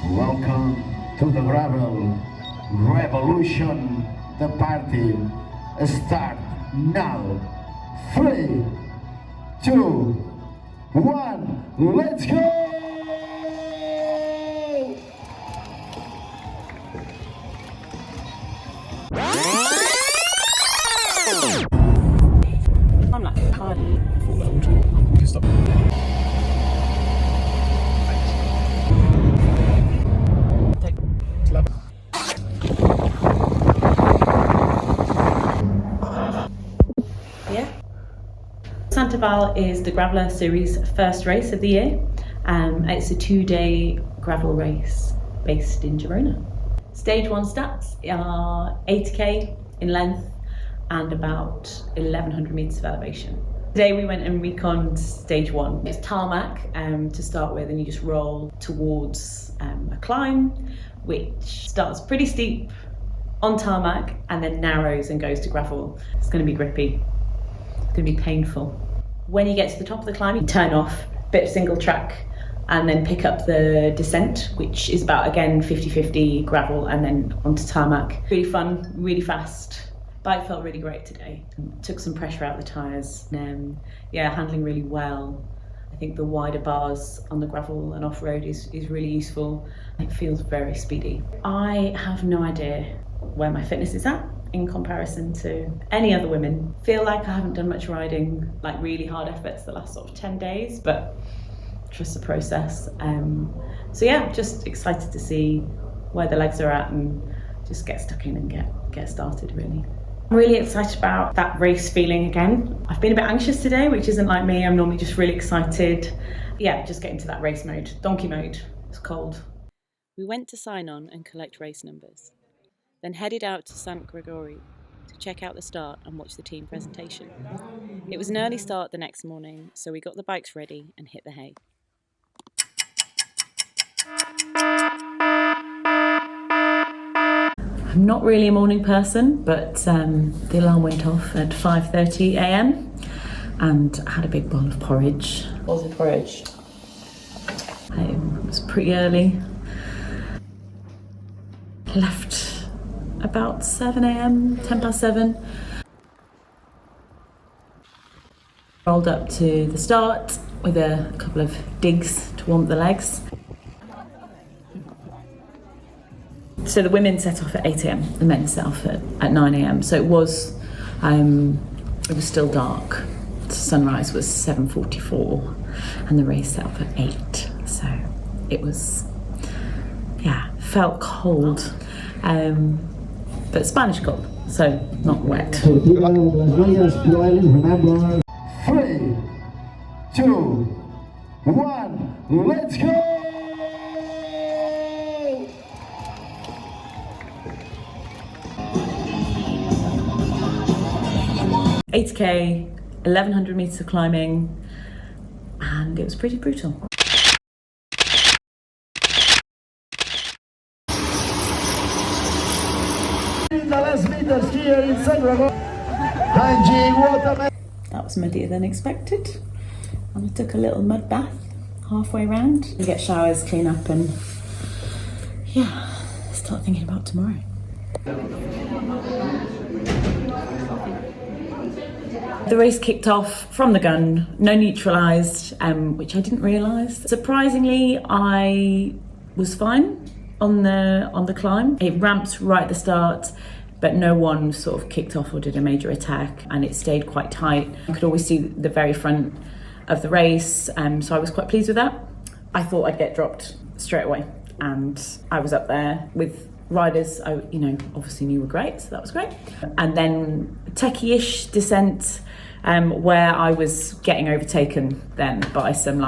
Welcome to the gravel revolution. The party start now. 3, 2, 1, let's go! I'm like, can't. Yeah. Santa Vall is the Graveler Series' first race of the year. It's a 2-day gravel race based in Girona. Stage 1 stats are 80k in length and about 1100 metres of elevation. Today we went and reconned stage 1. It's tarmac to start with, and you just roll towards a climb which starts pretty steep on tarmac and then narrows and goes to gravel. It's going to be grippy, it's going to be painful. When you get to the top of the climb, you turn off, bit of single track, and then pick up the descent, which is about, again, 50-50 gravel and then onto tarmac. Really fun, really fast. Bike felt really great today. Took some pressure out of the tyres. Yeah, handling really well. I think the wider bars on the gravel and off-road is really useful. It feels very speedy. I have no idea where my fitness is at in comparison to any other women. Feel like I haven't done much riding, like really hard efforts the last sort of 10 days, but trust the process. So yeah, just excited to see where the legs are at and just get stuck in and get started, really. I'm really excited about that race feeling again. I've been a bit anxious today, which isn't like me. I'm normally just really excited. Yeah, just get into that race mode, donkey mode. It's cold. We went to sign on and collect race numbers, then headed out to Santa Gregory to check out the start and watch the team presentation. It was an early start the next morning, so we got the bikes ready and hit the hay. I'm not really a morning person, but the alarm went off at 5:30 a.m. and I had a big bowl of porridge. What was the porridge? It was pretty early. Left about 7 a.m, 10 past 7. Rolled up to the start with a couple of digs to warm the legs. So the women set off at 8 a.m, the men set off at 9 a.m. So it was still dark. The sunrise was 7:44 and the race set off at 8. So it was, yeah, felt cold, but Spanish cold, so not wet. 3, 2, 1, let's go! 8k, 1100 metres of climbing, and it was pretty brutal. That was muddier than expected, and I took a little mud bath halfway round. You get showers, clean up, and yeah, start thinking about tomorrow. The race kicked off from the gun, no neutralised, which I didn't realise. Surprisingly, I was fine on the climb. It ramped right at the start, but no one sort of kicked off or did a major attack, and it stayed quite tight. I could always see the very front of the race, so I was quite pleased with that. I thought I'd get dropped straight away, and I was up there with riders I obviously knew were great, so that was great. And then techie-ish descent, where I was getting overtaken then by some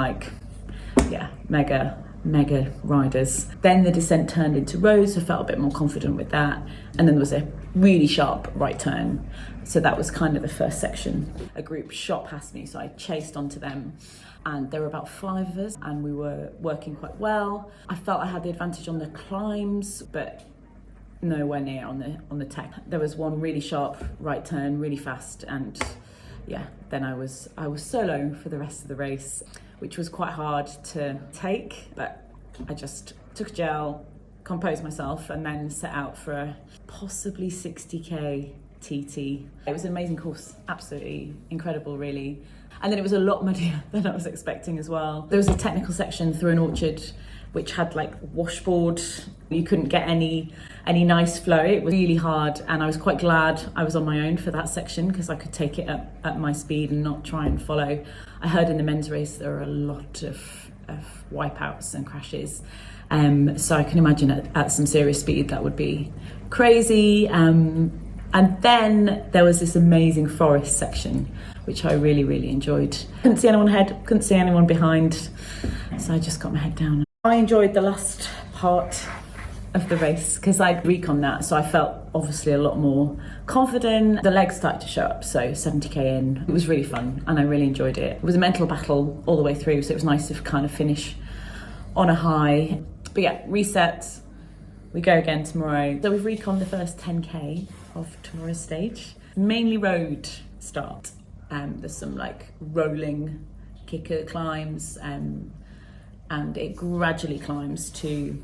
mega riders. Then the descent turned into roads, so I felt a bit more confident with that. And then there was a really sharp right turn, so that was kind of the first section. A group shot past me, so I chased onto them, and there were about 5 of us, and we were working quite well. I felt I had the advantage on the climbs, but nowhere near on the tech. There was one really sharp right turn, really fast, and yeah, then I was solo for the rest of the race, which was quite hard to take, but I just took a gel, composed myself, and then set out for a possibly 60k TT. It was an amazing course, absolutely incredible, really. And then it was a lot muddier than I was expecting as well. There was a technical section through an orchard which had like washboard. You couldn't get any nice flow. It was really hard, and I was quite glad I was on my own for that section because I could take it at my speed and not try and follow. I heard in the men's race there are a lot of wipeouts and crashes. So I can imagine at some serious speed that would be crazy. And then there was this amazing forest section, which I really, really enjoyed. Couldn't see anyone ahead, couldn't see anyone behind, so I just got my head down. I enjoyed the last part of the race because I'd recon that, so I felt obviously a lot more confident. The legs started to show up, so 70k in. It was really fun and I really enjoyed it. It was a mental battle all the way through, so it was nice to kind of finish on a high. But yeah, reset, we go again tomorrow. So we've reconned the first 10k of tomorrow's stage. Mainly road start. There's some like rolling kicker climbs, and it gradually climbs to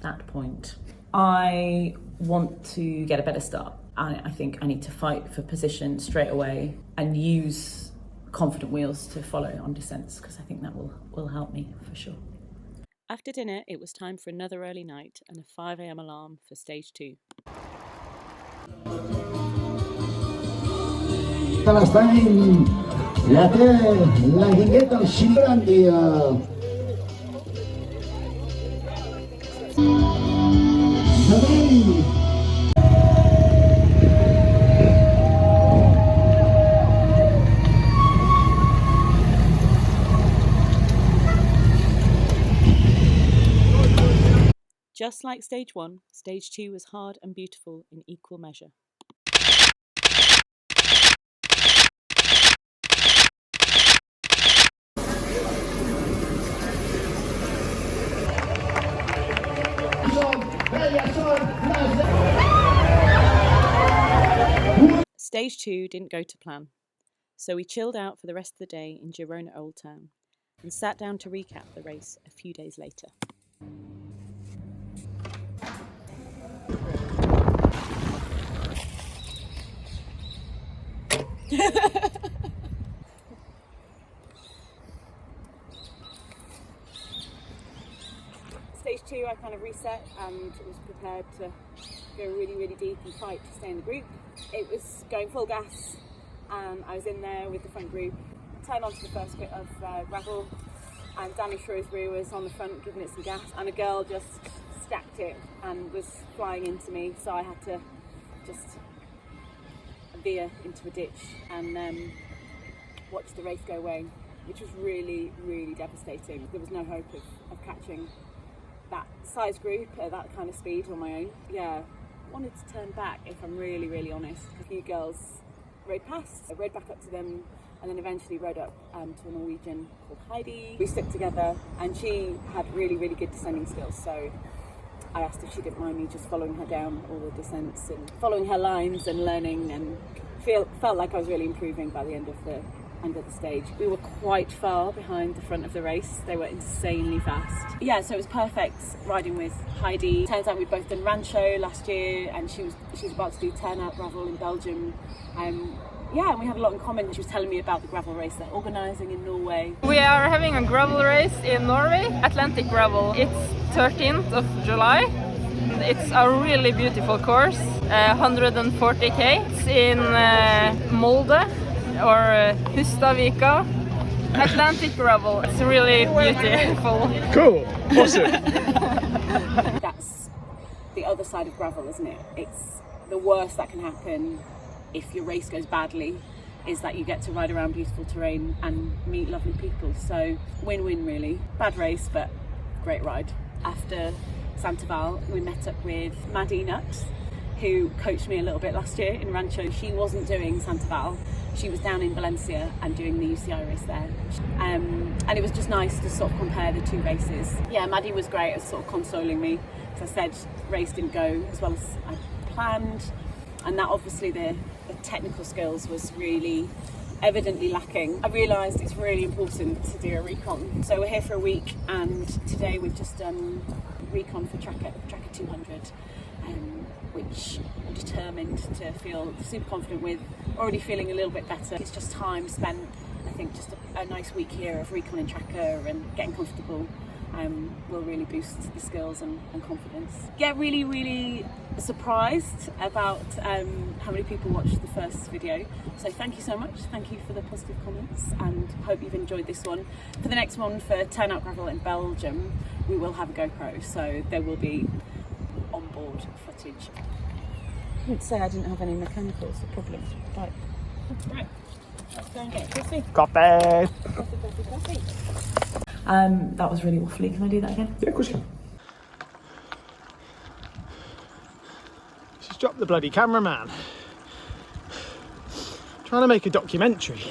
that point. I want to get a better start. I think I need to fight for position straight away and use confident wheels to follow on descents, because I think that will help me for sure. After dinner, it was time for another early night and a 5 a.m. alarm for stage 2. Están en la guingueta grande. Just like stage 1, stage 2 was hard and beautiful in equal measure. Stage 2 didn't go to plan, so we chilled out for the rest of the day in Girona Old Town and sat down to recap the race a few days later. Stage 2, I kind of reset and was prepared to go really, really deep and fight to stay in the group. It was going full gas, and I was in there with the front group, turned onto the first bit of gravel, and Danny Shrewsbury was on the front giving it some gas, and a girl just stacked it and was flying into me, so I had to just veer into a ditch and watch the race go away, which was really, really devastating. There was no hope of catching that size group at that kind of speed on my own. Yeah, wanted to turn back, if I'm really, really honest. A few girls rode past, I rode back up to them, and then eventually rode up to a Norwegian called Heidi. We stuck together, and she had really, really good descending skills, so I asked if she didn't mind me just following her down all the descents and following her lines and learning, and felt like I was really improving by the end of the stage. We were quite far behind the front of the race. They were insanely fast. Yeah, so it was perfect riding with Heidi. Turns out we'd both done Rancho last year, and she was about to do turnout gravel in Belgium. Yeah, and we had a lot in common. She was telling me about the gravel race they're organising in Norway. We are having a gravel race in Norway, Atlantic Gravel. It's 13th of July. It's a really beautiful course, 140k. It's in Molde or Hustadvika. Atlantic Gravel. It's really beautiful. Cool. Awesome. That's the other side of gravel, isn't it? It's the worst that can happen if your race goes badly, is that you get to ride around beautiful terrain and meet lovely people. So win-win really. Bad race, but great ride. After Santa Vall, we met up with Maddie Nutt, who coached me a little bit last year in Rancho. She wasn't doing Santa Vall. She was down in Valencia and doing the UCI race there. And it was just nice to sort of compare the two races. Yeah, Maddie was great at sort of consoling me. As I said, race didn't go as well as I planned. And that obviously the technical skills was really evidently lacking. I realised it's really important to do a recon. So we're here for a week, and today we've just done recon for Tracker 200, which I'm determined to feel super confident with. Already feeling a little bit better. It's just time spent, I think, just a nice week here of recon in Tracker and getting comfortable will really boost the skills and confidence. Get really surprised about how many people watched the first video, so thank you so much. Thank you for the positive comments, and hope you've enjoyed this one. For the next one, for Turnout Gravel in Belgium, we will have a GoPro, so there will be onboard footage. I didn't say I didn't have any mechanicals or problems. Right, let's go and get a coffee. Coffee! That was really waffly. Can I do that again? Yeah, of course you can. She's dropped the bloody cameraman. Trying to make a documentary.